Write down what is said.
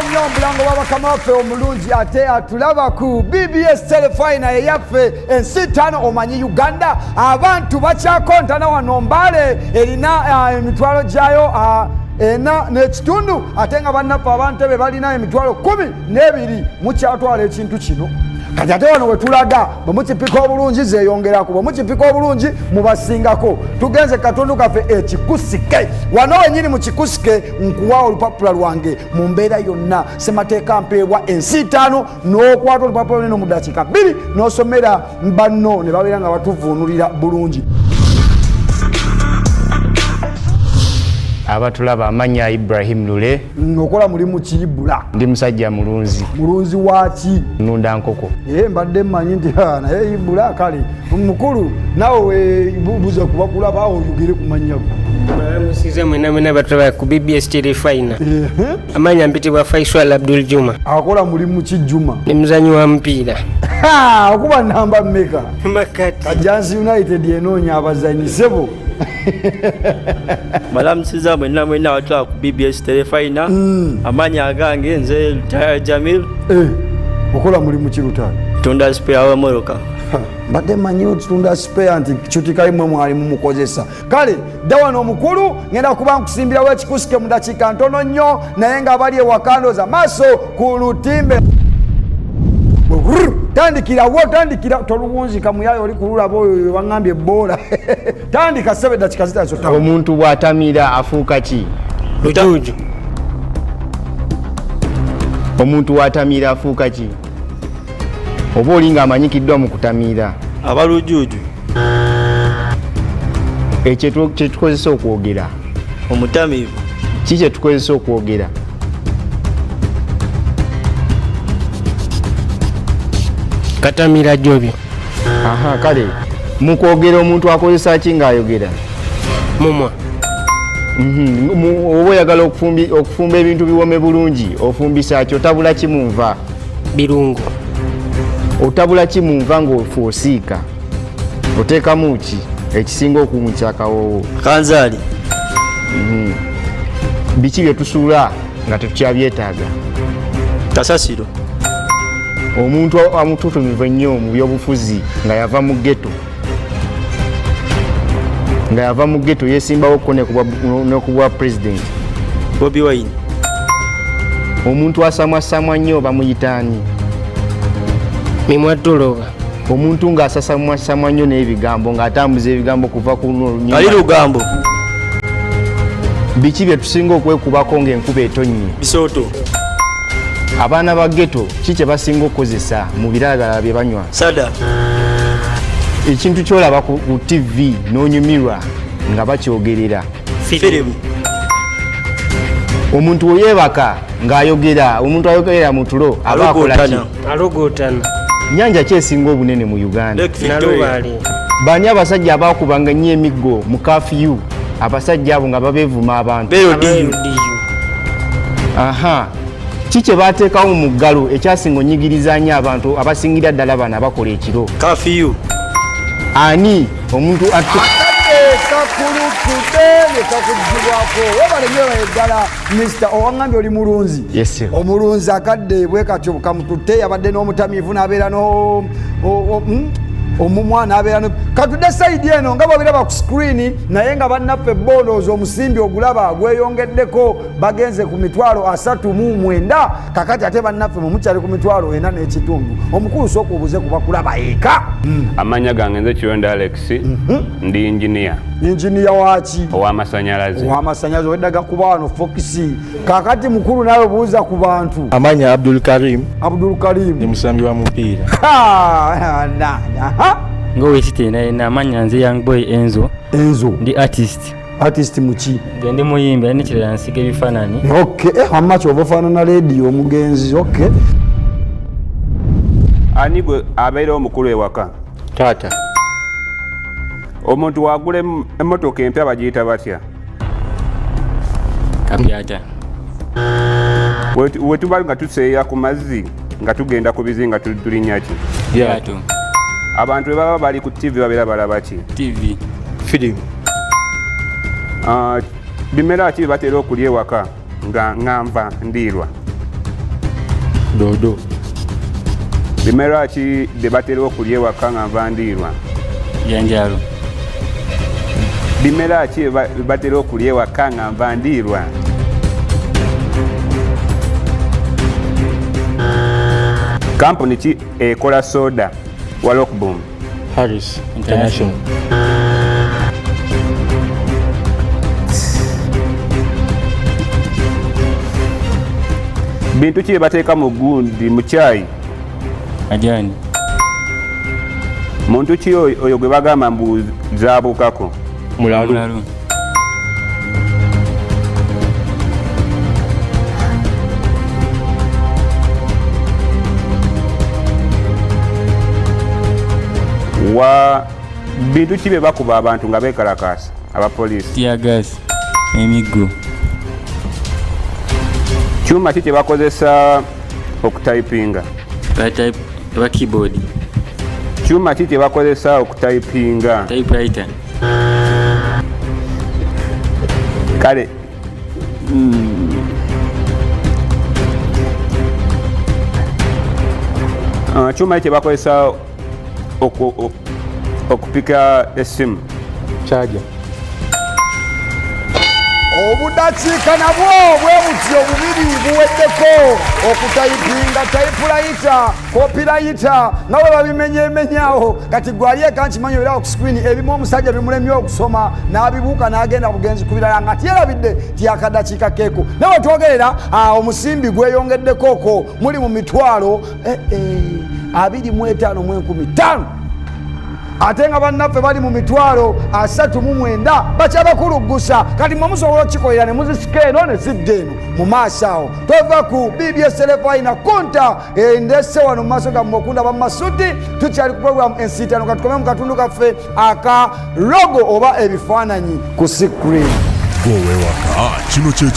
nnyo Mulango w'abakama waffe omulungi ate atulaba ku BBS telefina eyaffe ensi 5 omanyi Uganda abantu bakyakontana wano Mbale erina emitwalo gyayo ena n'ekitundu ate nga bannaffe Abantebe balina emitwalo 12 mukyatwala ekintu kino kati ate wano wetulaga bwemukipika obulungi zeyongerako bwemukipika obulungi mubasingako tugenze katundu kaffe ekikuusike wano wenyini mu kikuusike nkuwa olupapula lwange mu mbeera yonna ssemateeka mpeebwa ensi 5 n'okwata olupapula lino mu dakiika 2 n'osomera banno ne babeera nga batuvuunulira bulungi. Abatulaba amanya Ibrahim Lule. Okola mulimu ki Bula? Ndi musajja mulunzi. Mulunzi waki? Nunda nkoko. Mbadde mmanyi nti naye Bula kale mukulu nawe buza kubakulaba awo oyogere ku mannya go. Musize mwena batulaba ku BBS telefina. Amanya mpitibwa Faisal Abdul Juma. Akola mulimu ki Juma? Ni muzanyi wa mpira. Okuba namba mmeka? Makati. Kajansi United yenoonya abazanyi sebo. Malamusiza mwena watula ku BBS telefina amanya agange nze Jamil okola mulimu ki Lutali? Tunda spare wa moroka mbadde manyi otunda spare nti kikyutika imwe mwali mumukozesa kale dawano omukulu ngenda kuba nkusimbirawo ekikuusike mu dakiika ntono nnyo naye nga bali ewakandoza maaso ku lutimbe tandikira toluwunzika muyayo oli kululaba oyo waŋŋambye ebola tandika 7 dakiika zitazo. Omuntu bw'atamira afuuka ki? Lujuju. Omuntu bw'atamira afuuka ki? Oba oli ng'amanyikiddwa mu kutamira? Abalujuju. Ekyo kye tukozesa okwogera. Omutamivu. Ki kye tukozesa okwogera? Katamira jobyo. Aha kale mukwogera omuntu akozesa ki ng'ayogera? Mumwa. Oba oyagala okufumba ebintu biwome bulungi ofumbisa ki otabula ki mu nva? Birungo. Otabula ki mu nva ng'ofu osiika? Oteekamu ki ekisinga okuwunyisa akawoowo? Kanzaali. Biki bye tusuula nga tetukyabyetaaga? Kasasiro. Omuntu amututumivu ennyo mu byobufuzi nga yava mu ghetto yesimbawo ko nekubwa president. Bobi Wine. Omuntu asamwasamwa nnyo bamuyitaani? Mimwatoloba. Omuntu ng'asasamwasamwa nnyo n'ebigambo ng'atambuza ebigambo kuva ku nyumba. Ali lugambo. Biki bye tusinga okwekubako ng'enkuba etonnye? Bisooto. Abaana ba ghetto ki kye basinga okukozesa mu biragala bye banywa? Sada. Ekintu kyolaba ku TV n'onyumirwa nga bakyogerera? Firimu. Omuntu oyebaka ng'ayogera, omuntu ayogera mu tulo aba akola ki? Alogotana. Nyanja ki esinga obunene mu Uganda? Nalubali. Bani abasajja abaakubanga nnyo emiggo mu KAFYU abasajja abo nga babeevuma abantu? Aha. Kiki bateekawo mu ggalo ekyasinga onyigiriza nnyo abantu abasingira ddala bano abakola ekiro? KAFYU. Ani omuntu kakulukudde nekakugibwako webalenyewa eddala Mr. Owaŋŋambye oli mulunzi. Yes. Omulunzi akadde bwe katyo kamututte yabadde n'omutamiivu n'abeera OMUMWA n'abeera katudde sayidi eno nga bwebiraba ku screen naye nga bannaffe boolooza omusimbi ogulaba gweyongeddeko bagenze ku mitwalo 39 kakati ate bannaffe mumukyali ku mitwalo 4 n'ekitundu. Omukulu sooka obuze kuba kulaba eka. Amanya gange nze Kironda Alex. Ndi engineer. Engineer waki? Ow'amasannyalaze. Ow'amasannyalaze weddaga kuba wano fokisi kakati mukulu nawe buuza ku bantu. Amanya Abdul Karim. Ni musambi wa mupiira. Ngowe kitena amanya nze young boy Enzo. Ndi artist muki? Ndi muyimbi ani kirala nsiga ebifaananyi. Okay, amacho obufaanana radio omugenzi. Okay. Ani gwe abeera omukulu ewaka? Taata. Omuntu wagula emmotoka empya bagiyita batya? Kapyata. Wetuba nga tuseeya ku mazzi nga tugenda ku bizinga tulinnya ki? Lyato. Abantu bwe baba bali ku TV babeera balaba ki? TV. Firimu. Bimera ki batera okulya ewaka nga ŋŋamba ndiirwa? Dodo. Bimera ki bye batera okulya ewaka nga nva ndiirwa? Janjalo. Bimera ki bye batera okulya ewaka nga nva ndiirwa? Kampuni ki ekola soda wa Rockboom? Harris International. Bintu ki bye bateeka mu gundi mu caayi? Majani. Muntu ki oyo gwe bagamba mbu zaabukako? Mulalu. Omulalu. Wa bintu ki bye bakuba abantu nga beekalakaasa abapoliisi? TEARGAS. Emiggo. Kyuma ki kye bakozesa okutayipinga? Ba keyboard. Kyuma ki kye bakozesa okutayipinga? Typewriter. Kale kyuma ki kye bakozesa okupika essimu? Charger. Obudakiika nabwo bwe butyo bubiri buweddeko okutayipinga typewriter, copywriter nga bwe babimenyemenyawo kati gwali eka nkimanyi era ku screen ebimu omusajja bimulemye okusoma n'abibuuka n'agenda bugenzi ku birala nga tyerabidde tyakadakiika keeko nawe twogerera omusimbi gweyongeddeko okwo muli mu mitwalo 25,000 ate nga bannaffe bali mu mitwalo 39 bakyabakuluggusa kati mwe musobola okikolerera ne muzisika eno ne zidda eno mu maaso awo tova ku BBS Telefina kunta endese wano mu maaso gammwe okundaba mu masuti tukyali ku programu ensiitano katukome mu katundu kaffe aka logo oba ebifaananyi ku screen. Gwe wewaka kino kye